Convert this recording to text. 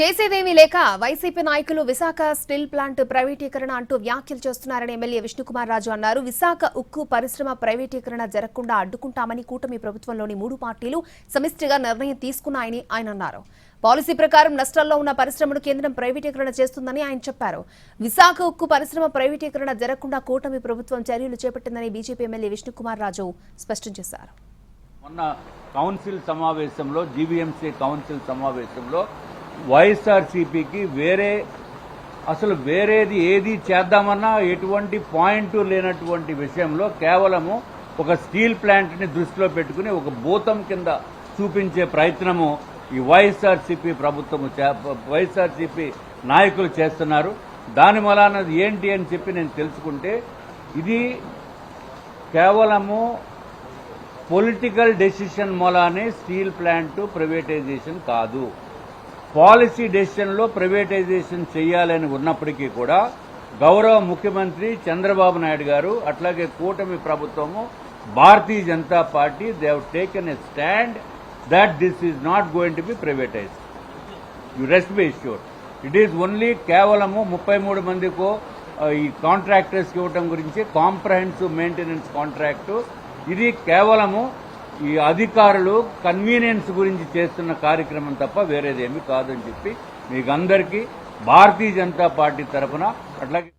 చేసేదేమీ లేక వైసీపీ నాయకులు విశాఖ స్టీల్ ప్లాంట్ ప్రైవేటీకరణ అంటూ వ్యాఖ్యలు చేస్తున్నారని ఎమ్మెల్యే విష్ణుకుమార్ రాజు అన్నారు. విశాఖ ఉక్కు పరిశ్రమ ప్రైవేటీకరణ జరగకుండా అడ్డుకుంటామని కూటమి ప్రభుత్వంలోని 3 పార్టీలు సమిష్టిగా నిర్ణయం తీసుకున్నాయని ఆయన అన్నారు. పాలసీ ప్రకారం నష్టాల్లో ఉన్న పరిశ్రమను కేంద్రం ప్రైవేటీకరణ చేస్తుందని ఆయన చెప్పారు. విశాఖ ఉక్కు పరిశ్రమ ప్రైవేటీకరణ జరగకుండా కూటమి ప్రభుత్వం చర్యలు చేపట్టిందని బీజేపీ ఎమ్మెల్యే విష్ణుకుమార్ రాజు స్పష్టం చేశారు. మొన్న కౌన్సిల్ సమావేశంలో జీవీఎంసీ కౌన్సిల్ సమావేశంలో వైఎస్ఆర్సీపీకి వేరేది ఏది చేద్దామన్నా ఎటువంటి పాయింట్ లేనటువంటి విషయంలో కేవలము ఒక స్టీల్ ప్లాంట్ని దృష్టిలో పెట్టుకుని ఒక భూతం కింద చూపించే ప్రయత్నము ఈ వైఎస్ఆర్సీపీ నాయకులు చేస్తున్నారు. దాని వలన ఏంటి అని చెప్పి నేను తెలుసుకుంటే ఇది కేవలము పొలిటికల్ డెసిషన్ మూలానే స్టీల్ ప్లాంట్ ప్రైవేటైజేషన్ కాదు. పాలసీ డెసిషన్లో ప్రైవేటైజేషన్ చేయాలని ఉన్నప్పటికీ కూడా గౌరవ ముఖ్యమంత్రి చంద్రబాబు నాయుడు గారు అట్లాగే కూటమి ప్రభుత్వము Bharatiya Janata Party they have taken a stand that this is not going to be privatized. You rest be assured. It is only కేవలము 33 మందికో ఈ కాంట్రాక్టర్స్కి ఇవ్వటం గురించి కాంప్రహెన్సివ్ మెయింటెనెన్స్ కాంట్రాక్టు. ఇది కేవలము ఈ అధికారులు కన్వీనియన్స్ గురించి చేస్తున్న కార్యక్రమం తప్ప వేరేదేమీ కాదని చెప్పి మీకు అందరికీ భారతీయ జనతా పార్టీ తరఫున అట్లాగే